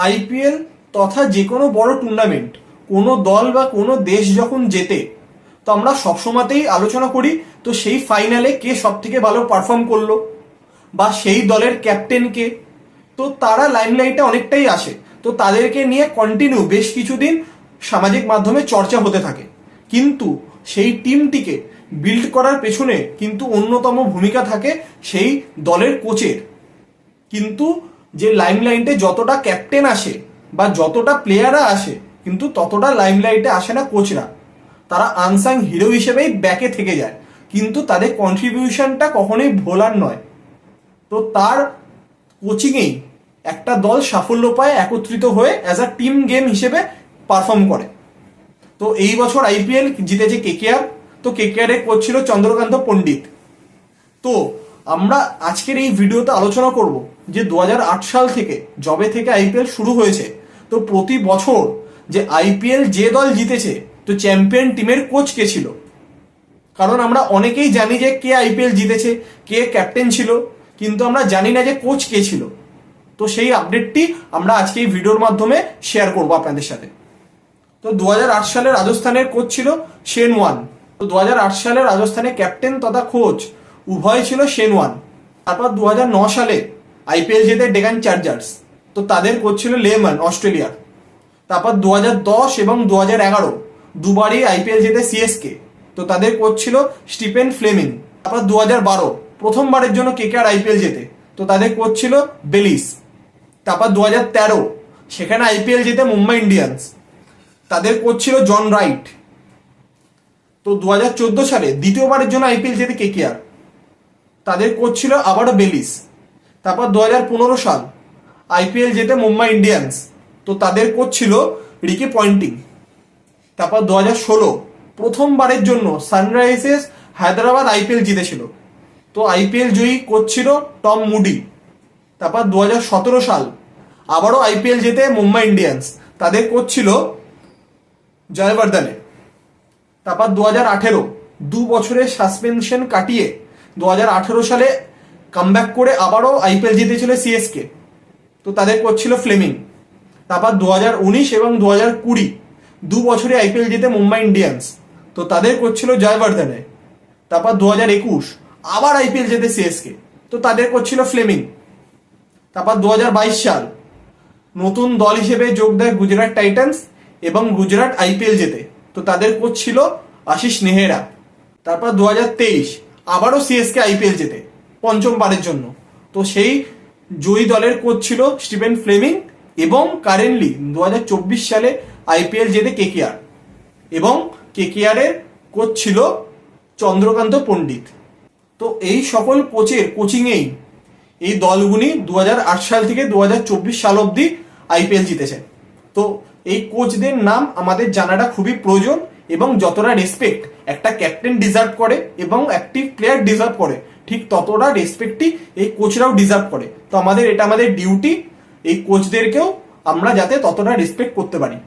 IPL তথা যে কোনো বড় টুর্নামেন্ট কোনো দল বা কোনো দেশ যখন জেতে, তো আমরা সবসময়তেই আলোচনা করি তো সেই ফাইনালে কে সব থেকে ভালো পারফর্ম করলো বা সেই দলের ক্যাপ্টেন কে। তো তারা লাইমলাইটে অনেকটাই আসে, তো তাদেরকে নিয়ে কন্টিনিউ বেশ কিছুদিন সামাজিক মাধ্যমে চর্চা হতে থাকে। কিন্তু সেই টিমটিকে বিল্ড করার পেছনে কিন্তু অন্যতম ভূমিকা থাকে সেই দলের কোচের। কিন্তু যে লাইমলাইটে যতটা ক্যাপ্টেন আসে বা যতটা প্লেয়াররা আসে, কিন্তু ততটা লাইমলাইটে আসে না কোচরা। তারা আনসাং হিরো হিসেবেই ব্যাকে থেকে যায়, কিন্তু তাদের কন্ট্রিবিউশনটা কখনোই ভোলার নয়। তো তার কোচিংয়েই একটা দল সাফল্য পায়, একত্রিত হয়ে অ্যাজ আ টিম গেম হিসেবে পারফর্ম করে। তো এই বছর আইপিএল জিতেছে কেকেআর। তো কেকেআর এর কোচ ছিল চন্দ্রকান্ত পণ্ডিত। তো আমরা আজকের এই ভিডিওতে আলোচনা করব যে 2008 সাল থেকে যবে থেকে আইপিএল শুরু হয়েছে, তো প্রতি বছর যে আইপিএল যে দল জিতেছে, তো চ্যাম্পিয়ন টিমের কোচ কে ছিল। কারণ আমরা অনেকেই জানি যে কে আইপিএল জিতেছে, কে ক্যাপ্টেন ছিল, কিন্তু আমরা জানি না যে কোচ কে ছিল। তো সেই আপডেটটি আমরা আজকে এই ভিডিওর মাধ্যমে শেয়ার করবো আপনাদের সাথে। তো 2008 সালে রাজস্থানের কোচ ছিল শেন ওয়ান। তো 2008 সালে রাজস্থানের ক্যাপ্টেন তথা কোচ উভয় ছিল শেন ওয়ান। তারপর 2009 সালে আইপিএল জেতে ডেকান চার্জার্স, তো তাদের কোচ ছিল লেহমান অস্ট্রেলিয়ার। তারপর 2010 এবং 2011 দুবারই আইপিএল জেতে সিএসকে, তো তাদের কোচ ছিল স্টিফেন ফ্লেমিং। তারপর 2012 প্রথমবারের জন্য কেকেআর আইপিএল জেতে, তো তাদের কোচ ছিল বেলিস। তারপর 2013 সেখানে আইপিএল জেতে মুম্বাই ইন্ডিয়ান্স, তাদের কোচ ছিল জন রাইট। তো 2014 সালে দ্বিতীয়বারের জন্য আইপিএল জেতে কেকেআর, তাদের কোচ ছিল আবারও বেলিস। তারপর 2015 সাল আইপিএল জেতে মুম্বাই ইন্ডিয়ান্স, তো তাদের কোচ ছিল রিকি পয়েন্টিং। তারপর 2016 প্রথমবারের জন্য সানরাইজার্স হায়দ্রাবাদ আইপিএল জিতেছিল, তো আইপিএল জয়ী কোচ ছিল টম মুডি। তারপর 2017 সাল আবারও আইপিএল জেতে মুম্বাই ইন্ডিয়ান্স, তাদের কোচ ছিল জয়বর্ধনে। তারপর 2018 দু বছরের সাসপেনশন কাটিয়ে 2018 সালে কামব্যাক করে আবারও আইপিএল জিতেছিল সিএসকে, তো তাদের কোচ ছিল ফ্লেমিং। তারপর 2019 এবং 2020 দু বছরে আইপিএল জিতে মুম্বাই ইন্ডিয়ান্স, তো তাদের কোচ ছিল জয়বর্ধনে। তারপর 2021 আবার আইপিএল জিতে সিএসকে, তো তাদের কোচ ছিল ফ্লেমিং। তারপর 2022 সাল নতুন দল হিসেবে যোগ দেয় গুজরাট টাইটান্স এবং গুজরাট আইপিএল জেতে, তো তাদের কোচ ছিল আশিস নেহেরা। তারপর 2023 আবারও সিএসকে আইপিএল জেতে পঞ্চমবারের জন্য, তো সেই জয়ী দলের কোচ ছিল স্টিফেন ফ্লেমিং। এবং কারেন্টলি 2024 সালে আইপিএল জেতে কেকেআর, এবং কেকেআর এর কোচ ছিল চন্দ্রকান্ত পণ্ডিত। তো এই সকল কোচের কোচিংয়েই এই দলগুলি 2008 সাল থেকে 2024 সাল অবধি আইপিএল জিতেছে। তো এই কোচদের নাম আমাদের জানাটা খুবই প্রয়োজন, এবং যতটা রেসপেক্ট একটা ক্যাপ্টেন ডিজার্ভ করে এবং অ্যাক্টিভ প্লেয়ার ডিজার্ভ করে, ঠিক ততটা রেসপেক্টই এই কোচরাও ডিজার্ভ করে। তো এটা আমাদের ডিউটি এই কোচদেরকেও আমরা যাতে ততটা রেসপেক্ট করতে পারি।